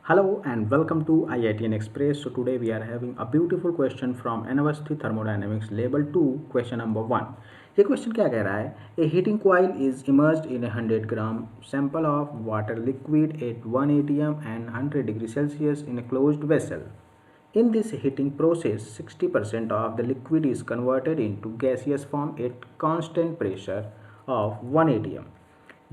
Hello and welcome to IITN Express. So today we are having a beautiful question from Anavasthi Thermodynamics Level 2 question number 1. ये question क्या कह रहा है? A heating coil is immersed in a 100 gram sample of water liquid at 1 atm and 100 degrees Celsius in a closed vessel. In this heating process, 60% of the liquid is converted into gaseous form at constant pressure of 1 atm.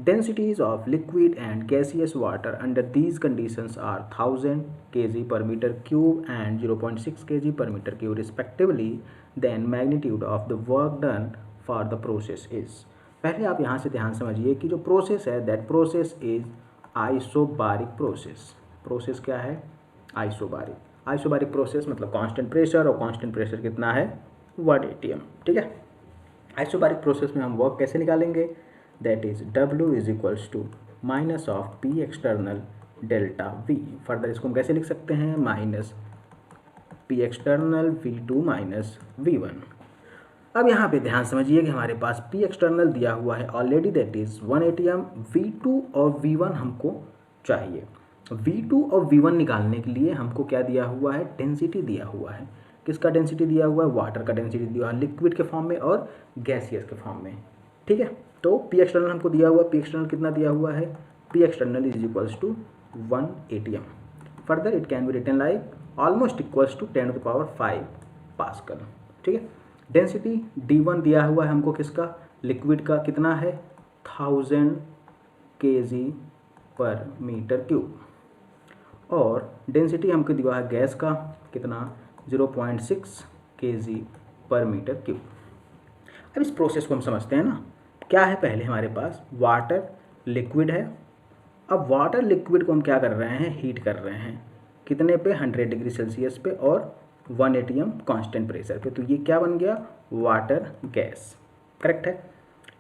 Densities of liquid and gaseous water under these conditions are 1000 kg per meter cube and 0.6 kg per meter cube respectively. Then magnitude of the work done for the process is. पहले आप यहाँ से ध्यान समझिए कि जो process है that process is isobaric process. Process क्या है? आइसोबारिक. आइसोबारिक प्रोसेस मतलब कांस्टेंट प्रेशर, और कांस्टेंट प्रेशर कितना है? 1 atm. ठीक है. आइसोबारिक प्रोसेस में हम वर्क कैसे निकालेंगे? That is W is equals to minus of P external delta V. Further इसको हम कैसे लिख सकते हैं? Minus P external V2 minus V1. अब यहाँ पे ध्यान समझिए कि हमारे पास P एक्सटर्नल दिया हुआ है already, that is 1 atm. V2 और V1 हमको चाहिए. V2 और V1 निकालने के लिए हमको क्या दिया हुआ है? डेंसिटी दिया हुआ है. किसका डेंसिटी दिया हुआ है? वाटर का डेंसिटी दिया हुआ है, लिक्विड के फॉर्म में और गैसियस के फॉर्म में. ठीक है. तो P एक्सटर्नल हमको दिया हुआ है. P एक्सटर्नल कितना दिया हुआ है? P external is equals to 1 atm. Further it can be written like almost equals to 10⁵ pascal. ठीक है. डेंसिटी D1 दिया हुआ है हमको किसका? लिक्विड का. कितना है? 1000 kg पर मीटर क्यूब. और डेंसिटी हमको दिया है गैस का. कितना? 0.6 kg पर मीटर क्यूब. अब इस प्रोसेस को हम समझते हैं ना. क्या है? पहले हमारे पास वाटर लिक्विड है. अब वाटर लिक्विड को हम क्या कर रहे हैं? हीट कर रहे हैं. कितने पे? 100 डिग्री सेल्सियस पे और 1 atm कांस्टेंट प्रेशर पे. तो ये क्या बन गया? Water gas. करेक्ट है.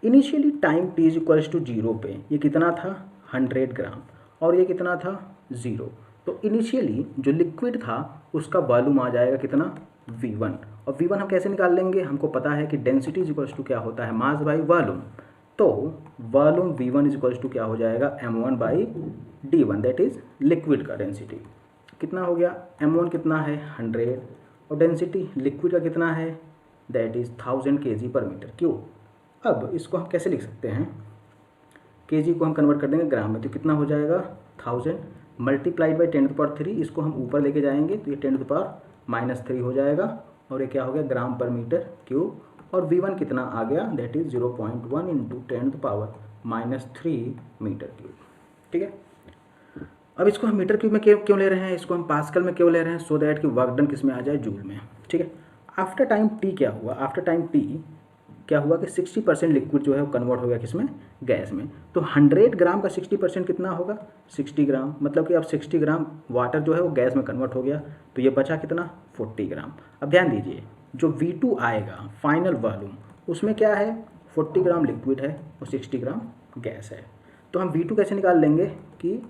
Initially time t is equals to 0 पे ये कितना था? 100 ग्राम. और ये कितना था? 0. तो इनिशियली जो लिक्विड था उसका वॉल्यूम आ जाएगा कितना? V1. और V1 हम कैसे निकाल लेंगे? हमको पता है कि डेंसिटी इज इक्वल्स टू क्या होता है? Mass by volume. तो volume V1 is equals to क्या हो जाएगा? m1 by d1, that is liquid का डेंसिटी. कितना हो गया? m1 कितना है? 100. और डेंसिटी लिक्विड का कितना है? दैट इज 1000 kg पर मीटर क्यूब. अब इसको हम कैसे लिख सकते हैं? kg को हम कन्वर्ट कर देंगे ग्राम में. तो कितना हो जाएगा? 1000 मल्टीप्लाइड बाई 10⁻3. इसको हम ऊपर लेके जाएंगे तो ये 10⁻³ हो जाएगा. और ये क्या हो गया? ग्राम पर मीटर क्यूब. और V1 कितना आ गया? That is 0.1 into 10⁻³ metre cube. ठीक है. अब इसको हम मीटर क्यूब में क्यों ले रहे हैं? इसको हम पास्कल में क्यों ले रहे हैं? सो दैट कि वर्क डन किस में आ जाए? जूल में. ठीक है. आफ्टर टाइम टी क्या हुआ? आफ्टर टाइम टी क्या हुआ कि 60% लिक्विड जो है वो कन्वर्ट हो गया किस में? गैस में. तो 100 ग्राम का 60% कितना होगा? 60 ग्राम. मतलब कि अब 60 ग्राम वाटर जो है वो गैस में कन्वर्ट हो गया. तो ये बचा कितना? 40 ग्राम. अब ध्यान दीजिए जो V2 आएगा फाइनल वॉल्यूम उसमें क्या है? 40 ग्राम लिक्विड है और 60 ग्राम गैस है. तो हम V2 कैसे निकाल लेंगे कि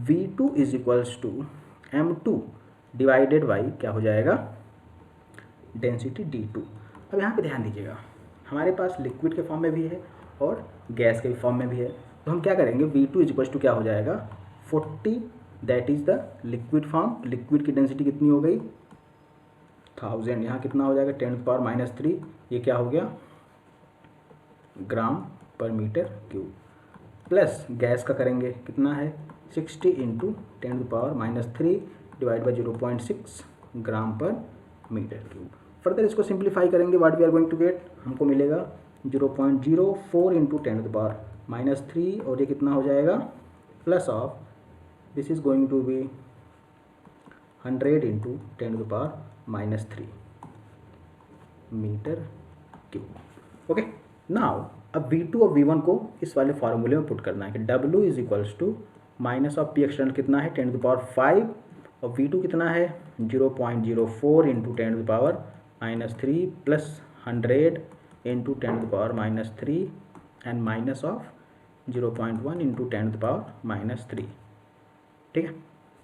V2 is equals to M2 divided by क्या हो जाएगा? Density D2. अब यहाँ पे ध्यान दीजिएगा हमारे पास लिक्विड के फॉर्म में भी है और गैस के फॉर्म में भी है. तो हम क्या करेंगे? V2 इज इक्वल्स टू क्या हो जाएगा? 40, that is the liquid form. Liquid की डेंसिटी कितनी हो गई? 1000. यहाँ कितना हो जाएगा? 10⁻³ ये क्या हो गया? ग्राम पर मीटर क्यूब. प्लस गैस का करेंगे कितना है? 60 इंटू 10⁻³ डिवाइड बाई 0.6 ग्राम पर मीटर क्यूब. फर्दर इसको सिंप्लीफाई करेंगे. What we are going to get? हमको मिलेगा 0.04 इंटू 10⁻³ और ये कितना हो जाएगा? Plus of this is going to be 100 into 10⁻³ metre cube. Okay. Now अब V2 और V1 को इस वाले फार्मूले में पुट करना है कि W is equals to minus of P external कितना है? 10⁵. और V2 कितना है? 0.04 into 10⁻³ plus 100 into 10⁻³ and minus of 0.1 into 10⁻³. ठीक है.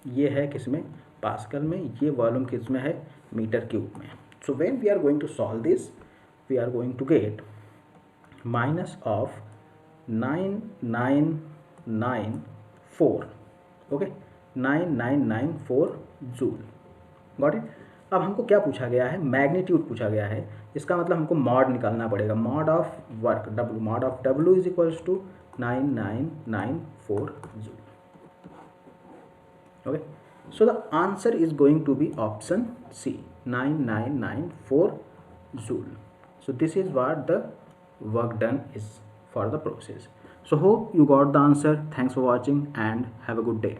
ये है किसमें? पास्कल में. ये वॉल्यूम किसमें है? मीटर क्यूब में. So when we are going to solve this we are going to get minus of 9994. Okay. 9994 joule. Got it. अब हमको क्या पूछा गया है, मैग्नीट्यूड पूछा गया है, इसका मतलब हमको मॉड निकालना पड़ेगा, mod of work W, mod of W is equals to 9994 joule. Okay, so the answer is going to be option C, 9994 joule. So this is what the work done is for the process. So hope you got the answer. Thanks for watching and have a good day.